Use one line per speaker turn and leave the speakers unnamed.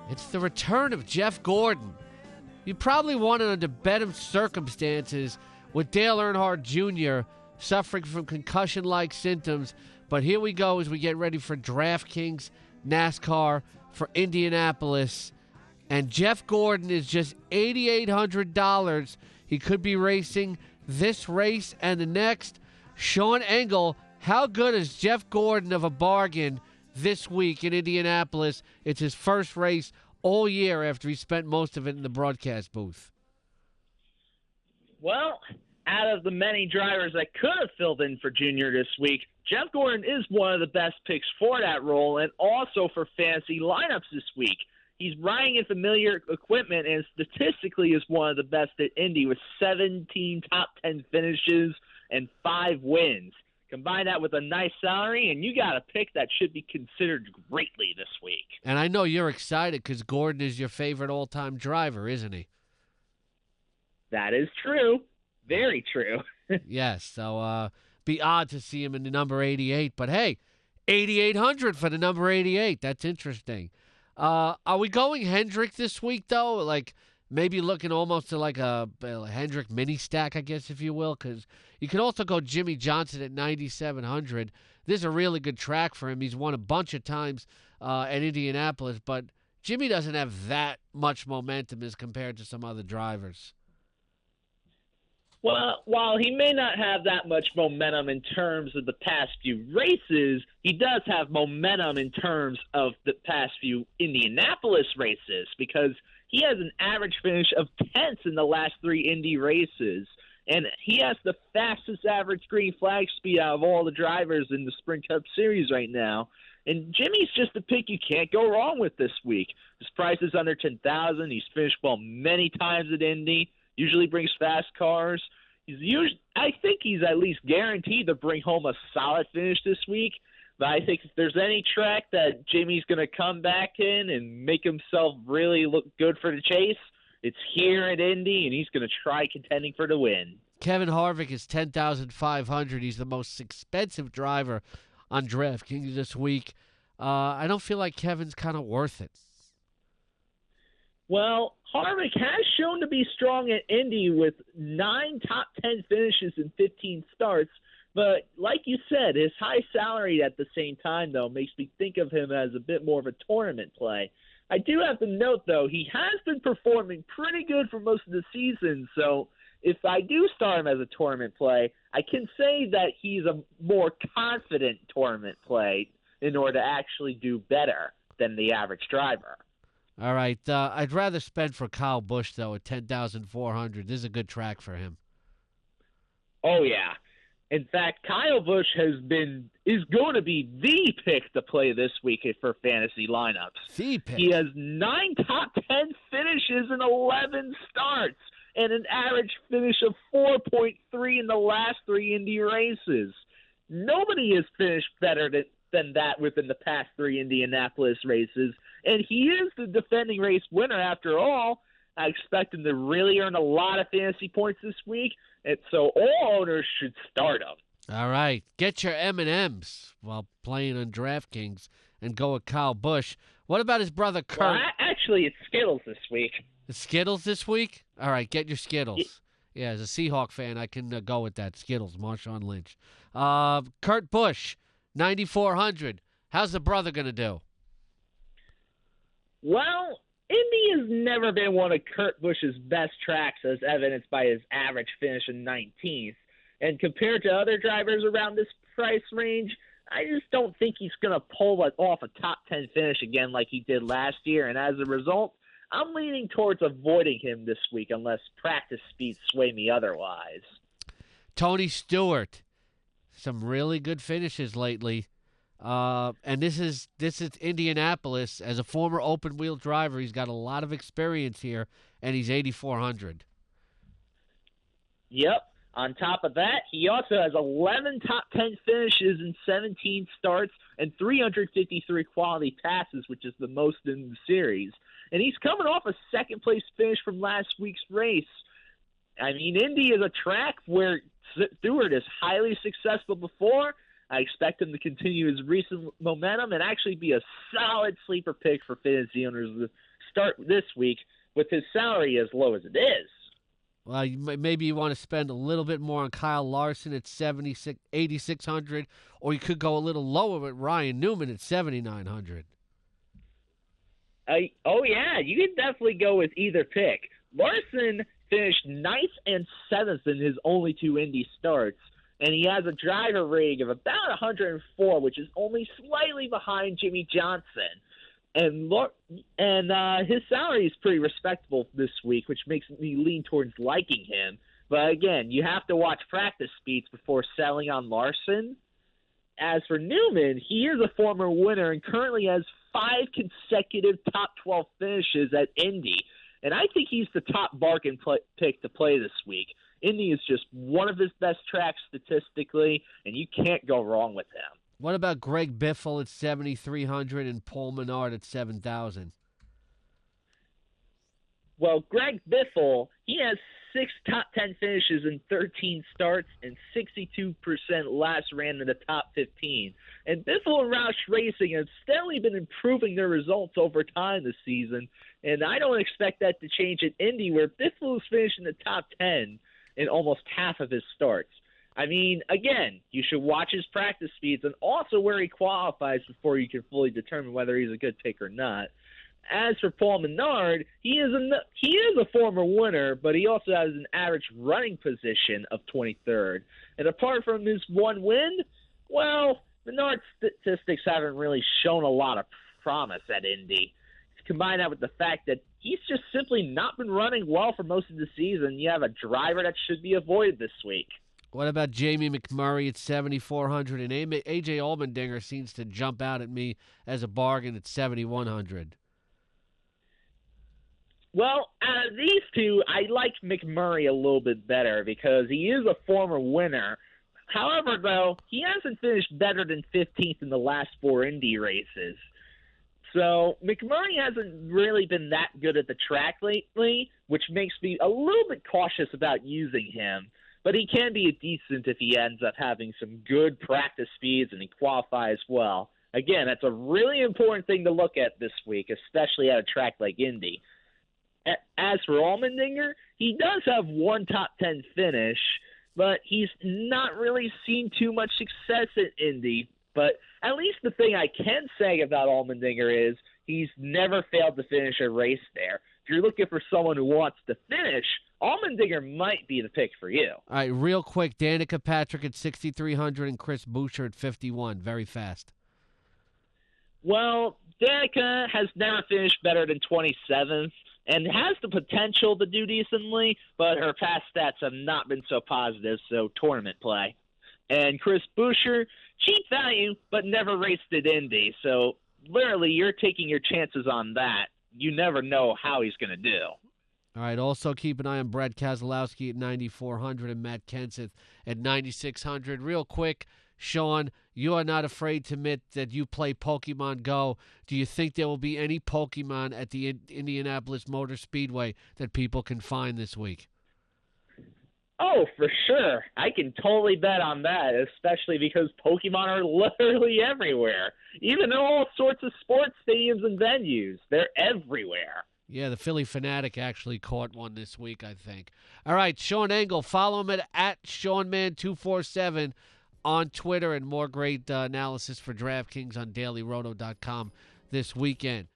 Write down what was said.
It's the return of Jeff Gordon. You probably won it under better circumstances with Dale Earnhardt Jr. suffering from concussion-like symptoms. But here we go as we get ready for DraftKings NASCAR for Indianapolis. And Jeff Gordon is just $8,800. He could be racing this race and the next. Sean Engel, how good is Jeff Gordon of a bargain this week in Indianapolis? It's his first race all year after he spent most of it in the broadcast booth.
Well, out of the many drivers that could have filled in for Junior this week, Jeff Gordon is one of the best picks for that role and also for fantasy lineups this week. He's riding in familiar equipment and statistically is one of the best at Indy with 17 top 10 finishes and 5 wins. Combine that with a nice salary, and you got a pick that should be considered greatly this week.
And I know you're excited because Gordon is your favorite all-time driver, isn't he?
That is true. Very true.
Yes, so be odd to see him in the number 88. But, hey, 8,800 for the number 88. That's interesting. Are we going Hendrick this week, though? Like, maybe looking almost to like a Hendrick mini stack, I guess, if you will, because you can also go Jimmy Johnson at 9,700. This is a really good track for him. He's won a bunch of times at Indianapolis, but Jimmy doesn't have that much momentum as compared to some other drivers.
Well, while he may not have that much momentum in terms of the past few races, he does have momentum in terms of the past few Indianapolis races because he has an average finish of 10th in the last 3 Indy races, and he has the fastest average green flag speed out of all the drivers in the Sprint Cup Series right now. And Jimmy's just a pick you can't go wrong with this week. His price is under $10,000. He's finished well many times at Indy. Usually brings fast cars. I think he's at least guaranteed to bring home a solid finish this week. But I think if there's any track that Jimmy's going to come back in and make himself really look good for the chase, it's here at Indy, and he's going to try contending for the win.
Kevin Harvick is $10,500. He's the most expensive driver on DraftKings this week. I don't feel like Kevin's kind of worth it.
Well, Harvick has shown to be strong at Indy with 9 top 10 finishes in 15 starts. But like you said, his high salary at the same time, though, makes me think of him as a bit more of a tournament play. I do have to note, though, he has been performing pretty good for most of the season. So if I do start him as a tournament play, I can say that he's a more confident tournament play in order to actually do better than the average driver.
All right. I'd rather spend for Kyle Busch, though, at $10,400. This is a good track for him.
Oh, yeah. In fact, Kyle Busch is going to be the pick to play this week for fantasy lineups.
The pick.
He has 9 top 10 finishes in 11 starts and an average finish of 4.3 in the last 3 Indy races. Nobody has finished better than that within the past 3 Indianapolis races, and he is the defending race winner after all. I expect him to really earn a lot of fantasy points this week, and so all owners should start him.
All right. Get your M&Ms while playing on DraftKings and go with Kyle Busch. What about his brother Kurt?
Well, actually, it's Skittles this week.
The Skittles this week? All right, get your Skittles. Yeah, as a Seahawk fan, I can go with that. Skittles, Marshawn Lynch. Kurt Busch, 9,400. How's the brother going to do?
Well, Indy has never been one of Kurt Busch's best tracks, as evidenced by his average finish in 19th. And compared to other drivers around this price range, I just don't think he's going to pull off a top 10 finish again like he did last year. And as a result, I'm leaning towards avoiding him this week unless practice speeds sway me otherwise.
Tony Stewart, some really good finishes lately. And this is Indianapolis. As a former open-wheel driver, he's got a lot of experience here, and he's 8,400.
Yep. On top of that, he also has 11 top 10 finishes in 17 starts and 353 quality passes, which is the most in the series. And he's coming off a second-place finish from last week's race. I mean, Indy is a track where Stewart is highly successful before. I expect him to continue his recent momentum and actually be a solid sleeper pick for fantasy owners to start this week with his salary as low as it is.
Well, maybe you want to spend a little bit more on Kyle Larson at 8,600, or you could go a little lower with Ryan Newman at 7,900.
Oh, yeah, you can definitely go with either pick. Larson finished ninth and seventh in his only two Indy starts, and he has a driver rating of about 104, which is only slightly behind Jimmy Johnson. And his salary is pretty respectable this week, which makes me lean towards liking him. But again, you have to watch practice speeds before selling on Larson. As for Newman, he is a former winner and currently has 5 consecutive top 12 finishes at Indy. And I think he's the top bargain pick to play this week. Indy is just one of his best tracks statistically, and you can't go wrong with him.
What about Greg Biffle at 7,300 and Paul Menard at 7,000?
Well, Greg Biffle, he has 6 top 10 finishes in 13 starts and 62% last ran in the top 15. And Biffle and Roush Racing have steadily been improving their results over time this season, and I don't expect that to change at Indy, where Biffle is finished in the top 10 in almost half of his starts. I mean, again, you should watch his practice speeds and also where he qualifies before you can fully determine whether he's a good pick or not. As for Paul Menard, he is a former winner, but he also has an average running position of 23rd. And apart from his one win, well, Menard's statistics haven't really shown a lot of promise at Indy. Combine that with the fact that he's just simply not been running well for most of the season, you have a driver that should be avoided this week.
What about Jamie McMurray at 7,400? And A.J. Allmendinger seems to jump out at me as a bargain at 7,100.
Well, out of these two, I like McMurray a little bit better because he is a former winner. However, though, he hasn't finished better than 15th in the last 4 Indy races. So McMurray hasn't really been that good at the track lately, which makes me a little bit cautious about using him. But he can be a decent if he ends up having some good practice speeds and he qualifies well. Again, that's a really important thing to look at this week, especially at a track like Indy. As for Allmendinger, he does have one top 10 finish, but he's not really seen too much success at Indy. But at least the thing I can say about Allmendinger is he's never failed to finish a race there. If you're looking for someone who wants to finish, Allmendinger might be the pick for you.
All right, real quick, Danica Patrick at 6,300 and Chris Buescher at 51. Very fast.
Well, Danica has never finished better than 27th and has the potential to do decently, but her past stats have not been so positive, so tournament play. And Chris Buescher, cheap value, but never raced at Indy, so literally you're taking your chances on that. You never know how he's going to do.
All right, also keep an eye on Brad Keselowski at 9,400 and Matt Kenseth at 9,600. Real quick, Sean, you are not afraid to admit that you play Pokemon Go. Do you think there will be any Pokemon at the Indianapolis Motor Speedway that people can find this week?
Oh, for sure. I can totally bet on that, especially because Pokemon are literally everywhere. Even in all sorts of sports stadiums and venues. They're everywhere.
Yeah, the Philly Fanatic actually caught one this week, I think. All right, Sean Engel. Follow him at SeanMan247 on Twitter, and more great analysis for DraftKings on DailyRoto.com this weekend.